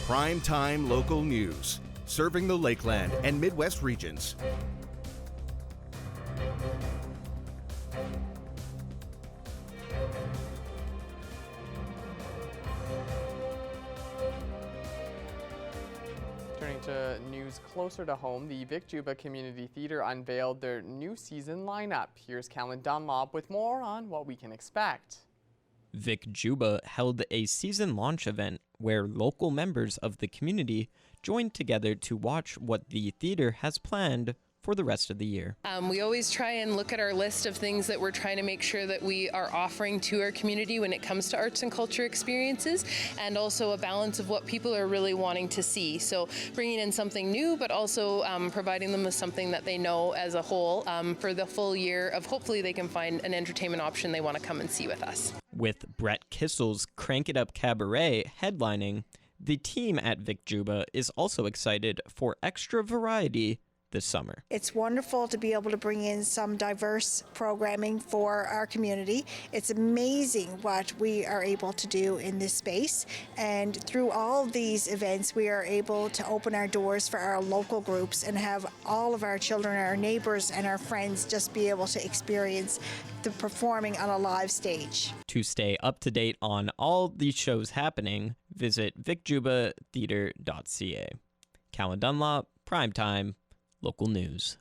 Prime-time local news, serving the Lakeland and Midwest regions. Turning to news closer to home, the Vic Juba Community Theatre unveiled their new season lineup. Here's Callan Dunlop with more on what we can expect. Vic Juba held a season launch event where local members of the community joined together to watch what the theater has planned for the rest of the year. We always try and look at our list of things that we're trying to make sure that we are offering to our community when it comes to arts and culture experiences, and also a balance of what people are really wanting to see. So bringing in something new, but also providing them with something that they know as a whole for the full year of hopefully they can find an entertainment option they want to come and see with us. With Brett Kissel's Crank It Up Cabaret headlining, the team at Vic Juba is also excited for extra variety this summer. It's wonderful to be able to bring in some diverse programming for our community. It's amazing what we are able to do in this space, and through all these events we are able to open our doors for our local groups and have all of our children, our neighbors and our friends just be able to experience the performing on a live stage. To stay up to date on all these shows happening, visit vicjubatheater.ca. Callan Dunlop, Primetime, Local News.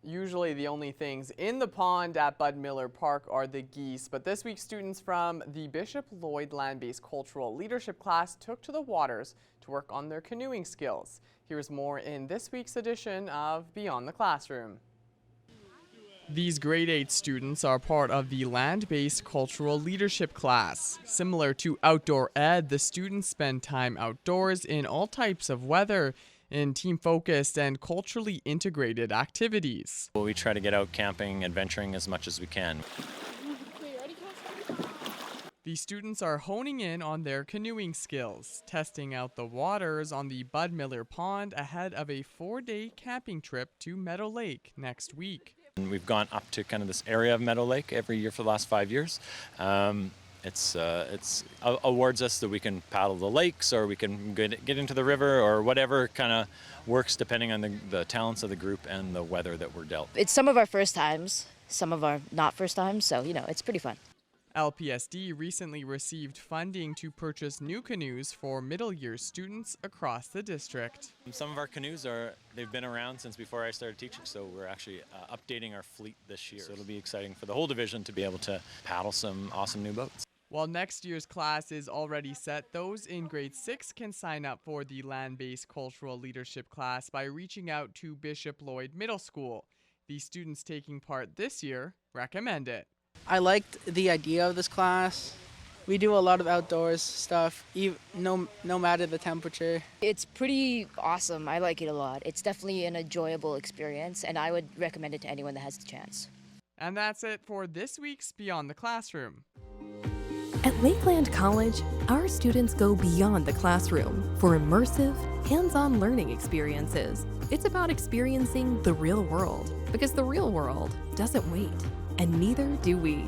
Usually the only things in the pond at Bud Miller Park are the geese, but this week students from the Bishop Lloyd Land-Based Cultural Leadership class took to the waters to work on their canoeing skills. Here's more in this week's edition of Beyond the Classroom. These grade 8 students are part of the Land-Based Cultural Leadership class. Similar to outdoor ed, the students spend time outdoors in all types of weather, in team-focused and culturally integrated activities. We try to get out camping, adventuring as much as we can. The students are honing in on their canoeing skills, testing out the waters on the Bud Miller Pond ahead of a 4-day camping trip to Meadow Lake next week. And we've gone up to kind of this area of Meadow Lake every year for the last 5 years. It's awards us that we can paddle the lakes, or we can get into the river, or whatever kind of works depending on the talents of the group and the weather that we're dealt. It's some of our first times, some of our not first times, so it's pretty fun. LPSD recently received funding to purchase new canoes for middle year students across the district. Some of our canoes they've been around since before I started teaching, so we're actually updating our fleet this year. So it'll be exciting for the whole division to be able to paddle some awesome new boats. While next year's class is already set, those in grade 6 can sign up for the Land-Based Cultural Leadership class by reaching out to Bishop Lloyd Middle School. The students taking part this year recommend it. I liked the idea of this class. We do a lot of outdoors stuff, no matter the temperature. It's pretty awesome. I like it a lot. It's definitely an enjoyable experience, and I would recommend it to anyone that has the chance. And that's it for this week's Beyond the Classroom. At Lakeland College, our students go beyond the classroom for immersive, hands-on learning experiences. It's about experiencing the real world, because the real world doesn't wait, and neither do we.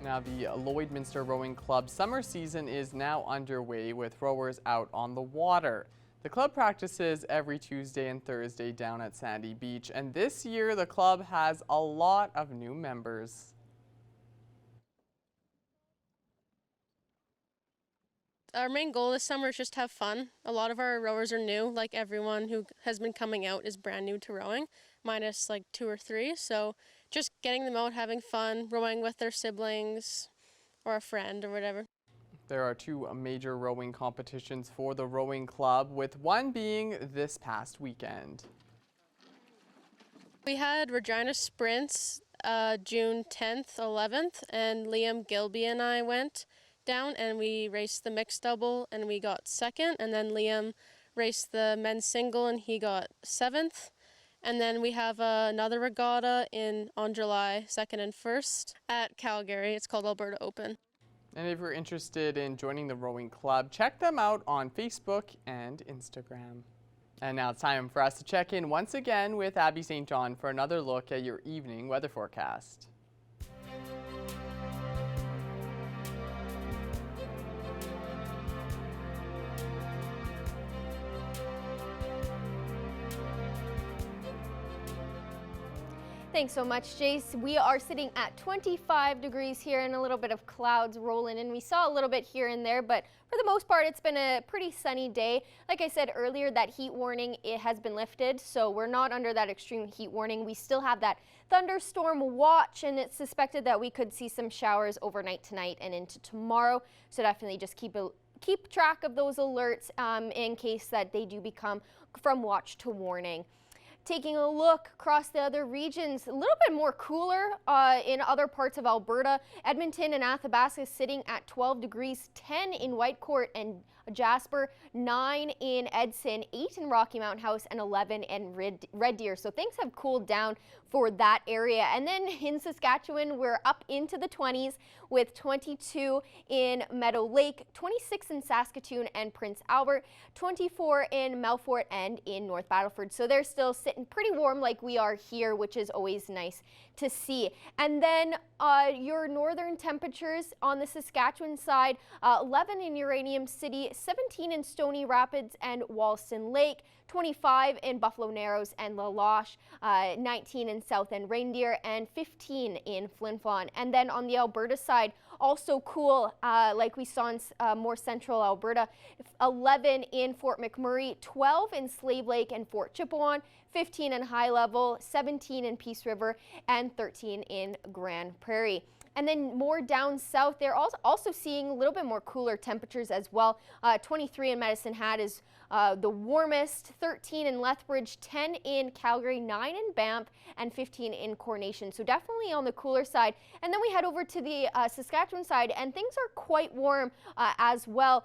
Now, the Lloydminster Rowing Club summer season is now underway with rowers out on the water. The club practices every Tuesday and Thursday down at Sandy Beach, and this year the club has a lot of new members. Our main goal this summer is just to have fun. A lot of our rowers are new, like everyone who has been coming out is brand new to rowing, minus like 2 or 3. So just getting them out, having fun, rowing with their siblings or a friend or whatever. There are 2 major rowing competitions for the rowing club, with one being this past weekend. We had Regina Sprints June 10th, 11th, and Liam Gilby and I went down and we raced the mixed double and we got 2nd, and then Liam raced the men's single and he got 7th. And then we have another regatta on July 2nd and 1st at Calgary. It's called Alberta Open. And if you're interested in joining the rowing club, check them out on Facebook and Instagram. And now it's time for us to check in once again with Abby St. John for another look at your evening weather forecast. Thanks so much, Jace. We are sitting at 25 degrees here and a little bit of clouds rolling in. We saw a little bit here and there, but for the most part, it's been a pretty sunny day. Like I said earlier, that heat warning, it has been lifted, so we're not under that extreme heat warning. We still have that thunderstorm watch, and it's suspected that we could see some showers overnight tonight and into tomorrow. So definitely just keep track of those alerts in case that they do become from watch to warning. Taking a look across the other regions, a little bit more cooler in other parts of Alberta. Edmonton and Athabasca sitting at 12 degrees, 10 in Whitecourt and Jasper, 9 in Edson, 8 in Rocky Mountain House, and 11 in Red Deer. So things have cooled down for that area. And then in Saskatchewan, we're up into the 20s with 22 in Meadow Lake, 26 in Saskatoon and Prince Albert, 24 in Melfort and in North Battleford. So they're still sitting pretty warm like we are here, which is always nice to see. And then your northern temperatures on the Saskatchewan side, 11 in Uranium City, 17 in Stony Rapids and Wollaston Lake, 25 in Buffalo Narrows and La Loche, 19 in South End Reindeer, and 15 in Flin Flon. And then on the Alberta side, also cool, like we saw in more central Alberta, 11 in Fort McMurray, 12 in Slave Lake and Fort Chipewyan, 15 in High Level, 17 in Peace River, and 13 in Grand Prairie. And then more down south, they're also seeing a little bit more cooler temperatures as well. 23 in Medicine Hat is the warmest, 13 in Lethbridge, 10 in Calgary, 9 in Banff, and 15 in Coronation. So definitely on the cooler side. And then we head over to the Saskatchewan side, and things are quite warm as well.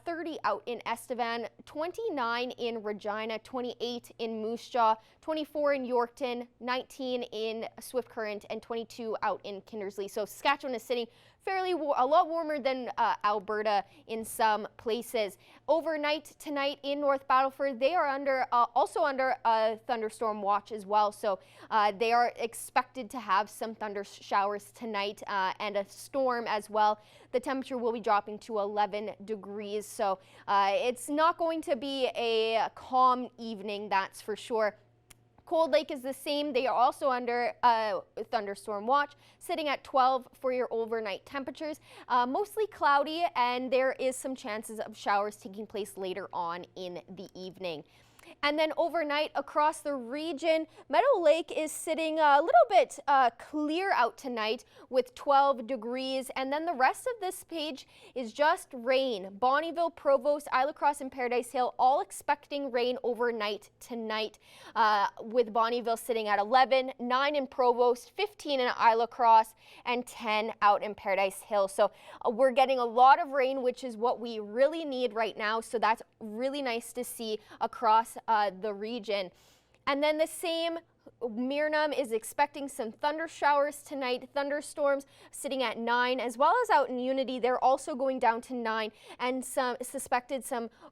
30 out in Estevan, 29 in Regina, 28 in Moose Jaw, 24 in Yorkton, 19 in Swift Current, and 22 out in Kindersley. So Saskatchewan is sitting a lot warmer than Alberta in some places. Overnight tonight in North Battleford, they are also under a thunderstorm watch as well. So they are expected to have some thunder showers tonight and a storm as well. The temperature will be dropping to 11 degrees. So it's not going to be a calm evening, that's for sure. Cold Lake is the same. They are also under thunderstorm watch, sitting at 12 for your overnight temperatures. Mostly cloudy, and there is some chances of showers taking place later on in the evening. And then overnight across the region, Meadow Lake is sitting a little bit clear out tonight with 12 degrees. And then the rest of this page is just rain. Bonnyville, Provost, Isle of Cross, and Paradise Hill all expecting rain overnight tonight, with Bonnyville sitting at 11, 9 in Provost, 15 in Isle of Cross, and 10 out in Paradise Hill. So we're getting a lot of rain, which is what we really need right now. So that's really nice to see across the region. And then the same, Mirnam is expecting some thunder showers tonight, thunderstorms sitting at 9, as well as out in Unity. They're also going down to 9, and some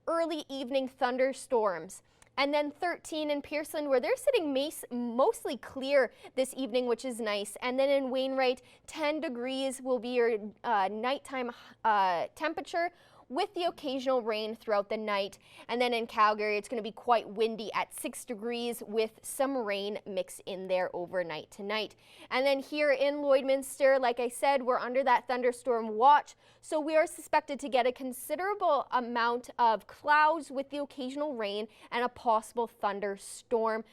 early evening thunderstorms. And then 13 in Pearson, where they're sitting mostly clear this evening, which is nice. And then in Wainwright, 10 degrees will be your nighttime temperature, with the occasional rain throughout the night. And then in Calgary, it's going to be quite windy at 6 degrees with some rain mixed in there overnight tonight. And then here in Lloydminster, like I said, we're under that thunderstorm watch. So we are suspected to get a considerable amount of clouds with the occasional rain and a possible thunderstorm.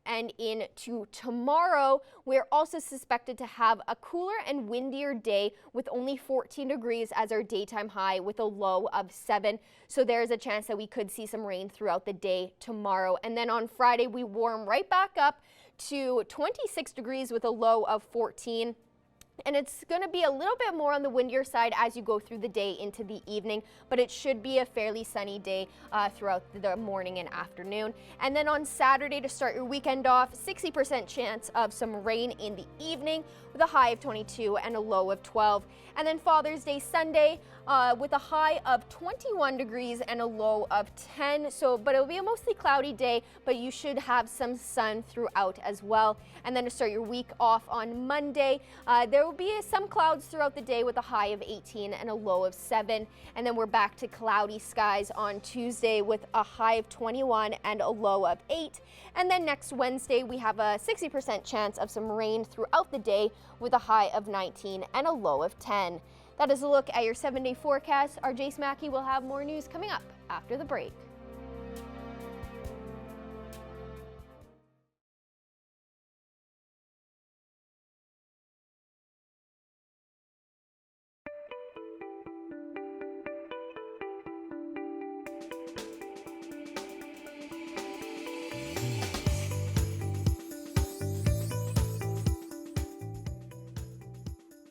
And into tomorrow, we're also suspected to have a cooler and windier day with only 14 degrees as our daytime high with a low of 7. So there's a chance that we could see some rain throughout the day tomorrow. And then on Friday, we warm right back up to 26 degrees with a low of 14. And it's going to be a little bit more on the windier side as you go through the day into the evening, but it should be a fairly sunny day throughout the morning and afternoon. And then on Saturday, to start your weekend off, 60% chance of some rain in the evening with a high of 22 and a low of 12. And then Father's Day Sunday, with a high of 21 degrees and a low of 10. But it'll be a mostly cloudy day, but you should have some sun throughout as well. And then to start your week off on Monday, there will be some clouds throughout the day with a high of 18 and a low of 7. And then we're back to cloudy skies on Tuesday with a high of 21 and a low of 8. And then next Wednesday, we have a 60% chance of some rain throughout the day with a high of 19 and a low of 10. That is a look at your 7-day forecast. Our Jace Mackey will have more news coming up after the break.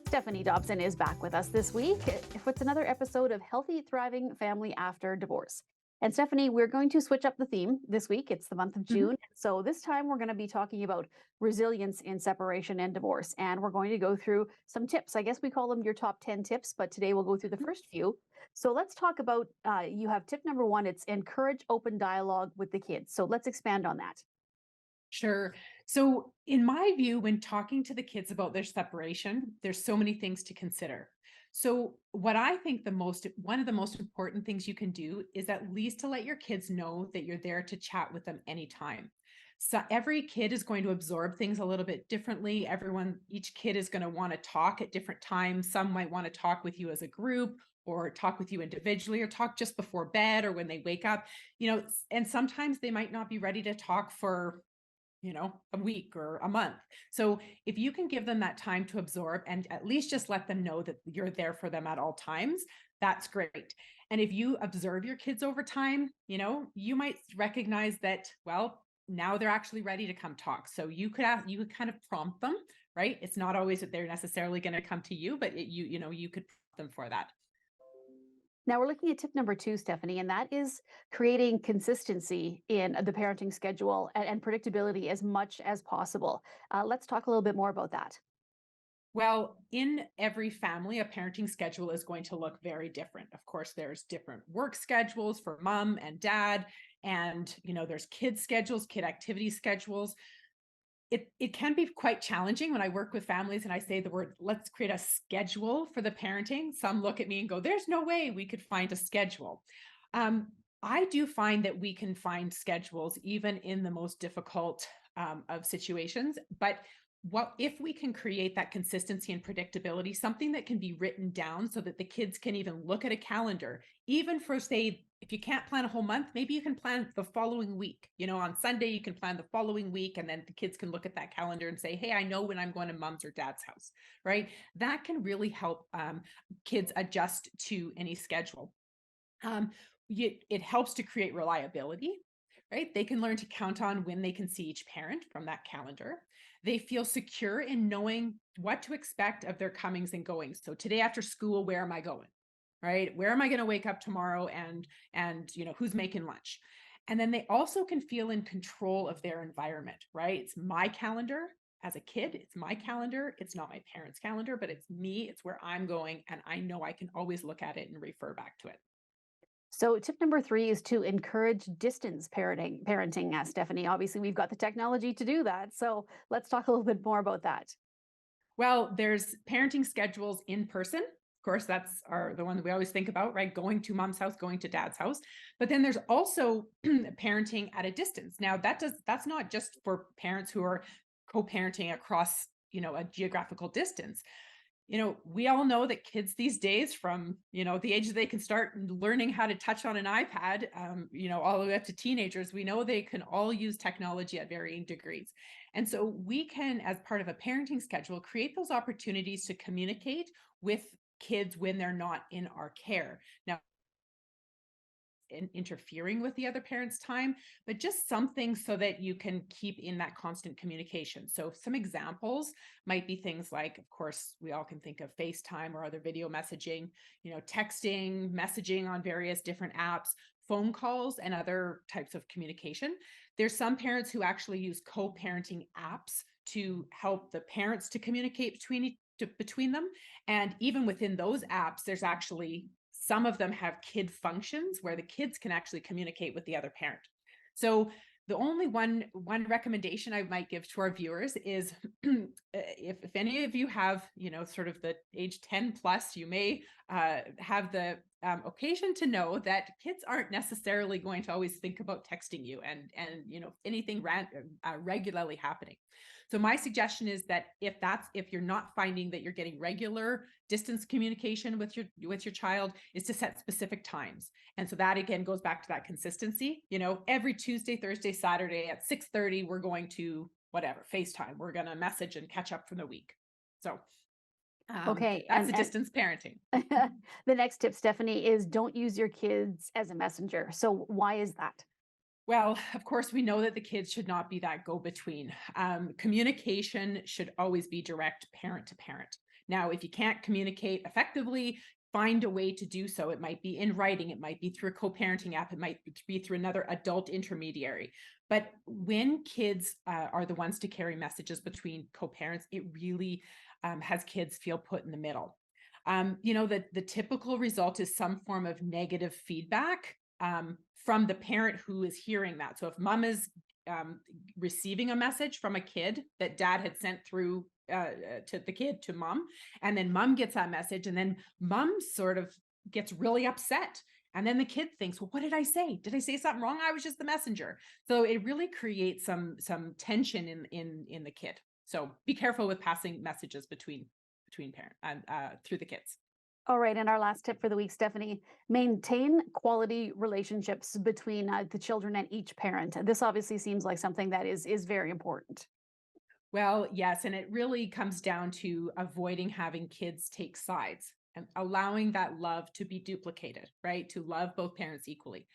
Stephanie Dobson is back with us this week. It's another episode of Healthy Thriving Family After Divorce. And Stephanie, we're going to switch up the theme this week. It's the month of June. So this time we're going to be talking about resilience in separation and divorce. And we're going to go through some tips. I guess we call them your top 10 tips, but today we'll go through the first few. So let's talk about, you have tip number 1, it's encourage open dialogue with the kids. So let's expand on that. Sure. So in my view, when talking to the kids about their separation, there's so many things to consider. So what I think one of the most important things you can do is at least to let your kids know that you're there to chat with them anytime. So every kid is going to absorb things a little bit differently. Each kid is going to want to talk at different times. Some might want to talk with you as a group, or talk with you individually, or talk just before bed or when they wake up, and sometimes they might not be ready to talk for a week or a month. So if you can give them that time to absorb and at least just let them know that you're there for them at all times, that's great. And if you observe your kids over time, you might recognize that, well, now they're actually ready to come talk. So you could kind of prompt them, right? It's not always that they're necessarily going to come to you, but you could prompt them for that. Now we're looking at tip number 2, Stephanie, and that is creating consistency in the parenting schedule and predictability as much as possible. Let's talk a little bit more about that. Well, in every family, a parenting schedule is going to look very different. Of course, there's different work schedules for mom and dad, and there's kid schedules, kid activity schedules. It can be quite challenging when I work with families and I say the word, let's create a schedule for the parenting. Some look at me and go, there's no way we could find a schedule. I do find that we can find schedules even in the most difficult of situations, but what if we can create that consistency and predictability, something that can be written down so that the kids can even look at a calendar, even for, say, if you can't plan a whole month, maybe you can plan the following week. On Sunday, you can plan the following week, and then the kids can look at that calendar and say, hey, I know when I'm going to mom's or dad's house, right? That can really help kids adjust to any schedule. It helps to create reliability, right? They can learn to count on when they can see each parent from that calendar. They feel secure in knowing what to expect of their comings and goings. So today after school, where am I going? Right? Where am I going to wake up tomorrow, and who's making lunch? And then they also can feel in control of their environment, right? It's my calendar as a kid. It's my calendar. It's not my parents' calendar, but it's me. It's where I'm going. And I know I can always look at it and refer back to it. So tip number 3 is to encourage distance parenting, Stephanie. Obviously, we've got the technology to do that. So let's talk a little bit more about that. Well, there's parenting schedules in person. Of course, that's the one that we always think about, right? Going to mom's house, going to dad's house. But then there's also parenting at a distance. Now, that's not just for parents who are co-parenting across, a geographical distance. We all know that kids these days, from, the age that they can start learning how to touch on an iPad, all the way up to teenagers, we know they can all use technology at varying degrees. And so we can, as part of a parenting schedule, create those opportunities to communicate with kids when they're not in our care. Now, interfering with the other parent's time, but just something so that you can keep in that constant communication. So some examples might be things like, of course, we all can think of FaceTime or other video messaging, texting, messaging on various different apps, phone calls, and other types of communication. There's some parents who actually use co-parenting apps to help the parents to communicate between them. And even within those apps, there's actually Some of them have kid functions where the kids can actually communicate with the other parent. So the only one recommendation I might give to our viewers is if any of you have, sort of the age 10 plus, you may have the occasion to know that kids aren't necessarily going to always think about texting you and anything regularly happening. So my suggestion is that if you're not finding that you're getting regular distance communication with your child, is to set specific times. And so that again goes back to that consistency. Every Tuesday, Thursday, Saturday at 6:30, we're going to whatever, FaceTime. We're going to message and catch up from the week. So Okay. that's the distance parenting. The next tip, Stephanie, is don't use your kids as a messenger. So why is that? Well, of course, we know that the kids should not be that go-between. Communication should always be direct parent to parent. Now, if you can't communicate effectively, find a way to do so. It might be in writing, it might be through a co-parenting app, it might be through another adult intermediary. But when kids are the ones to carry messages between co-parents, it really has kids feel put in the middle. The typical result is some form of negative feedback from the parent who is hearing that. So if mom is receiving a message from a kid that dad had sent through to the kid, to mom, and then mom gets that message, and then mom sort of gets really upset. And then the kid thinks, well, what did I say? Did I say something wrong? I was just the messenger. So it really creates some tension in the kid. So be careful with passing messages between parents and through the kids. All right. And our last tip for the week, Stephanie, maintain quality relationships between the children and each parent. This obviously seems like something that is very important. Well, yes. And it really comes down to avoiding having kids take sides and allowing that love to be duplicated, right? To love both parents equally.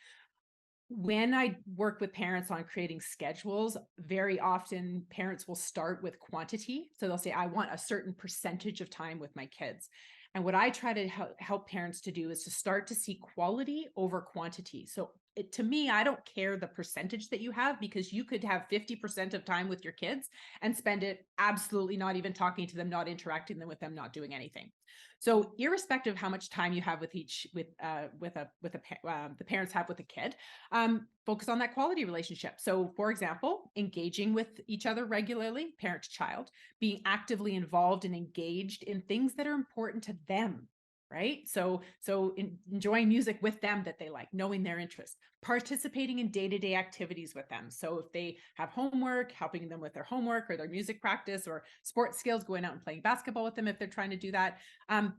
When I work with parents on creating schedules, very often parents will start with quantity. So they'll say, I want a certain percentage of time with my kids. And what I try to help parents to do is to start to see quality over quantity. So to me, I don't care the percentage that you have, because you could have 50% of time with your kids and spend it absolutely not even talking to them, not interacting with them, not doing anything. So irrespective of how much time you have with the parents have with a kid, focus on that quality relationship. So for example, engaging with each other regularly, parent to child, being actively involved and engaged in things that are important to them, right? So enjoying music with them that they like, knowing their interests, participating in day-to-day activities with them. So if they have homework, helping them with their homework or their music practice or sports skills, going out and playing basketball with them if they're trying to do that,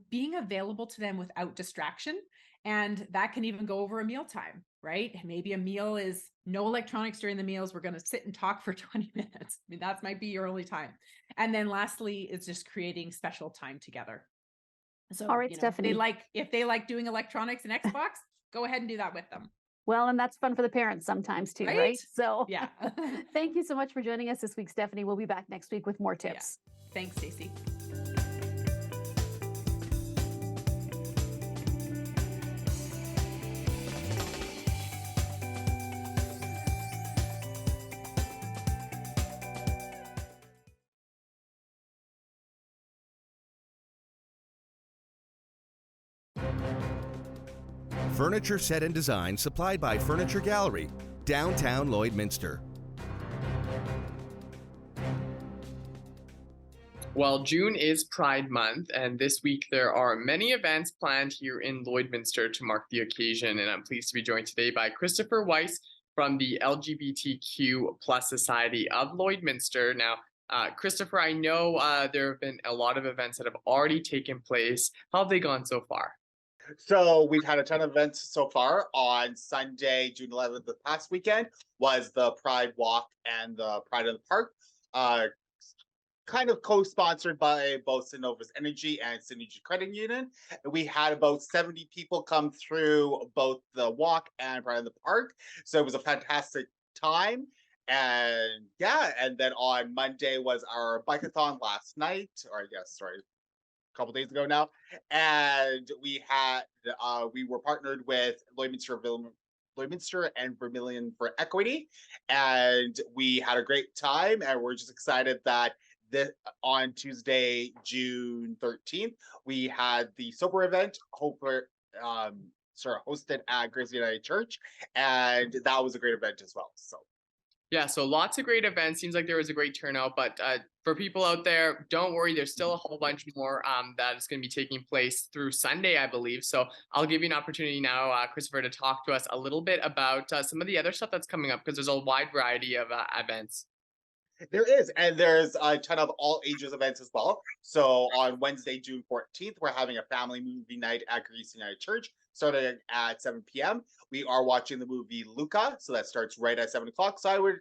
being available to them without distraction. And that can even go over a mealtime, right? Maybe a meal is no electronics during the meals. We're going to sit and talk for 20 minutes. I mean, that might be your only time. And then lastly, is just creating special time together. So, all right, Stephanie, if they like doing electronics and Xbox, go ahead and do that with them. Well, and that's fun for the parents sometimes too, right? So yeah. Thank you so much for joining us this week, Stephanie. We'll be back next week with more tips. Yeah. Thanks, Stacey. Furniture set and design supplied by Furniture Gallery, downtown Lloydminster. Well, June is Pride Month, and this week there are many events planned here in Lloydminster to mark the occasion, and I'm pleased to be joined today by Christopher Weiss from the LGBTQ+ Society of Lloydminster. Now, Christopher, I know there have been a lot of events that have already taken place. How have they gone so far? So we've had a ton of events so far. On Sunday, June 11th, the past weekend, was the Pride Walk and the Pride in the Park, kind of co-sponsored by both Synovus Energy and Synergy Credit Union. We had about 70 people come through both the walk and Pride in the Park. So it was a fantastic time. And yeah, and then on Monday was our bike-a-thon last night, or I guess, sorry, couple days ago now, and we were partnered with Lloydminster and Vermilion for Equity, and we had a great time, and we're just excited that on Tuesday, June 13th, we had the sober event, sort of hosted at Grace United Church, and that was a great event as well. So. Yeah, so lots of great events. Seems like there was a great turnout, but for people out there, don't worry. There's still a whole bunch more that is going to be taking place through Sunday, I believe. So I'll give you an opportunity now, Christopher, to talk to us a little bit about some of the other stuff that's coming up, because there's a wide variety of events. There is, and there's a ton of all ages events as well. So on Wednesday, June 14th, we're having a family movie night at Greece United Church, starting at 7 p.m. We are watching the movie Luca, so that starts right at 7 o'clock. So I would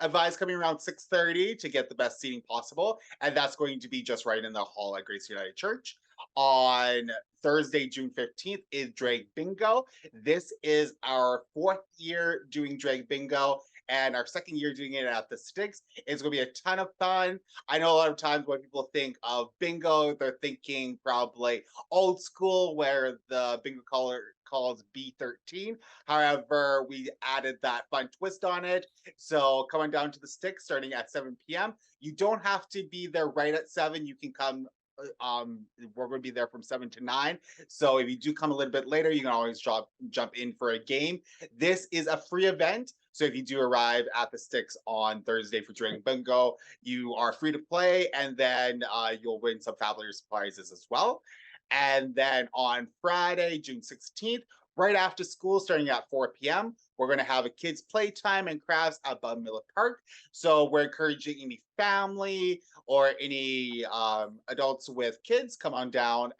advise coming around 6:30 to get the best seating possible, and that's going to be just right in the hall at Grace United Church. On Thursday, June 15th, is Drag Bingo. This is our 4th year doing Drag Bingo, and our 2nd year doing it at the Sticks. It's going to be a ton of fun. I know a lot of times when people think of bingo, they're thinking probably old school where the bingo caller calls B13. However, we added that fun twist on it. So coming down to the Sticks starting at 7 p.m. You don't have to be there right at 7. You can come we're going to be there from 7 to 9. So if you do come a little bit later, you can always jump in for a game. This is a free event. So if you do arrive at the Sticks on Thursday for Drag Bingo, you are free to play, and then you'll win some fabulous prizes as well. And then on Friday, June 16th, right after school, starting at 4 p.m., we're going to have a kids' playtime and crafts at Bud Miller Park. So we're encouraging any family or any adults with kids, come on down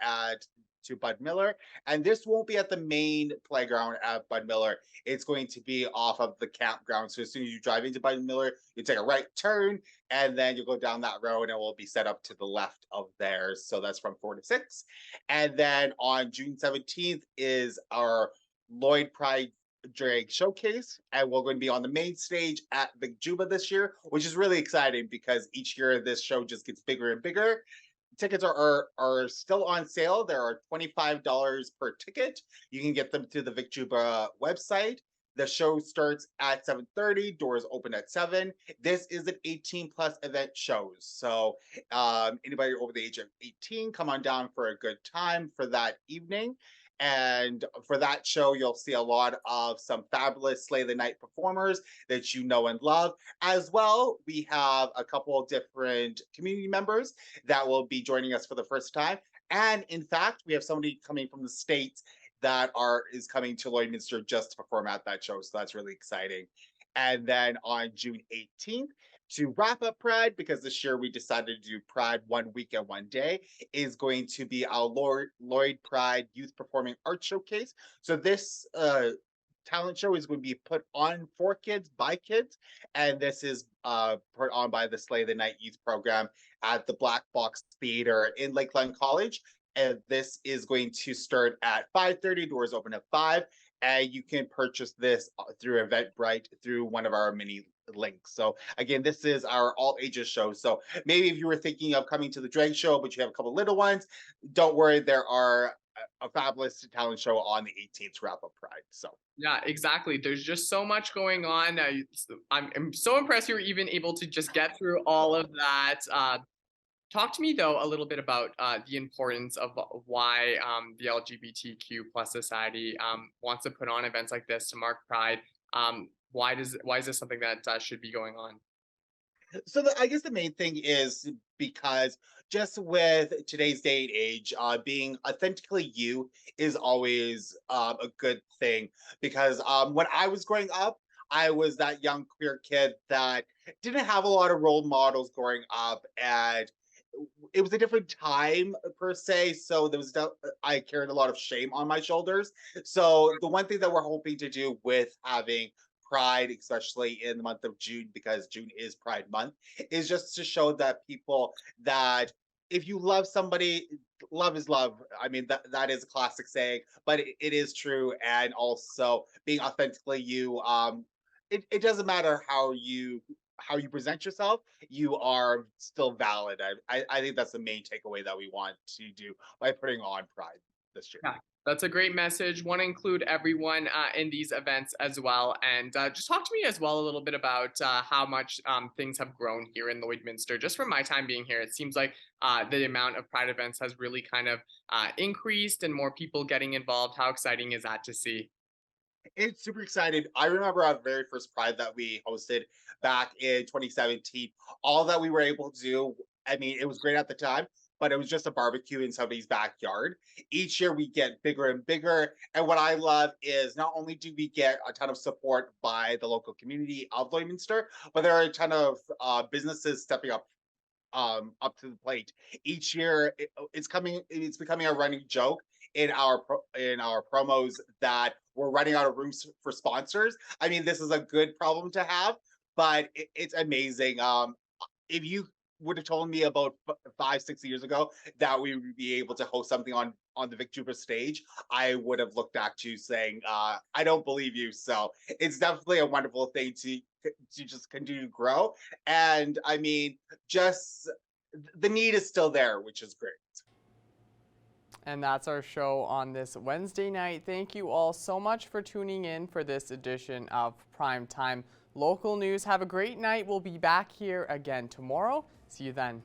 to Bud Miller. And this won't be at the main playground at Bud Miller. It's going to be off of the campground. So as soon as you drive into Bud Miller, you take a right turn, and then you go down that road, and it will be set up to the left of theirs. So that's from 4 to 6. And then on June 17th is our Lloyd Pride Drag Showcase, and we're going to be on the main stage at Big Juba this year, which is really exciting because each year this show just gets bigger and bigger. Tickets are still on sale. There are $25 per ticket. You can get them through the Vic Juba website. The show starts at 7:30. Doors open at 7. This is an 18 plus event shows. So anybody over the age of 18, come on down for a good time for that evening. And for that show, you'll see a lot of some fabulous Slay the Night performers that you know and love. As well, we have a couple of different community members that will be joining us for the first time. And in fact, we have somebody coming from the States that is coming to Lloydminster just to perform at that show. So that's really exciting. And then on June 18th, to wrap up Pride, because this year we decided to do Pride 1 weekend, 1 day, is going to be our Lloyd Pride Youth Performing Arts Showcase. So this talent show is going to be put on for kids by kids, and this is put on by the Slay the Night Youth Program at the Black Box Theater in Lakeland College. And this is going to start at 5:30. Doors open at 5. And you can purchase this through Eventbrite through one of our mini links. So again, this is our all ages show. So maybe if you were thinking of coming to the drag show, but you have a couple little ones, don't worry. There are a fabulous talent show on the 18th to wrap up Pride. So yeah, exactly. There's just so much going on. I'm so impressed you were even able to just get through all of that. Talk to me, though, a little bit about the importance of why the LGBTQ plus society wants to put on events like this to mark Pride. Why is this something that should be going on? So I guess the main thing is because just with today's day and age, being authentically you is always a good thing. Because when I was growing up, I was that young queer kid that didn't have a lot of role models growing up, and it was a different time per se. So I carried a lot of shame on my shoulders. So the one thing that we're hoping to do with having Pride, especially in the month of June, because June is Pride Month, is just to show that people that if you love somebody, love is love. I mean, that is a classic saying, but it is true. And also being authentically you, it doesn't matter how you present yourself, you are still valid. I think that's the main takeaway that we want to do by putting on Pride this year. Yeah, That's a great message. Want to include everyone in these events as well. And just talk to me as well a little bit about how much things have grown here in Lloydminster. Just from my time being here, it seems like the amount of Pride events has really kind of increased and more people getting involved. How exciting is that to see? It's super excited. I remember our very first Pride that we hosted back in 2017. All that we were able to do, I mean, it was great at the time, but it was just a barbecue in somebody's backyard. Each year we get bigger and bigger. And what I love is not only do we get a ton of support by the local community of Lloydminster, but there are a ton of businesses stepping up to the plate. Each year it's becoming a running joke in our promos that we're running out of rooms for sponsors. I mean, this is a good problem to have, but it's amazing. If you would have told me about 5-6 years ago that we would be able to host something on the Vic Juba stage, I would have looked at you saying, I don't believe you. So it's definitely a wonderful thing to just continue to grow. And I mean, just the need is still there, which is great. And that's our show on this Wednesday night. Thank you all so much for tuning in for this edition of Primetime Local News. Have a great night. We'll be back here again tomorrow. See you then.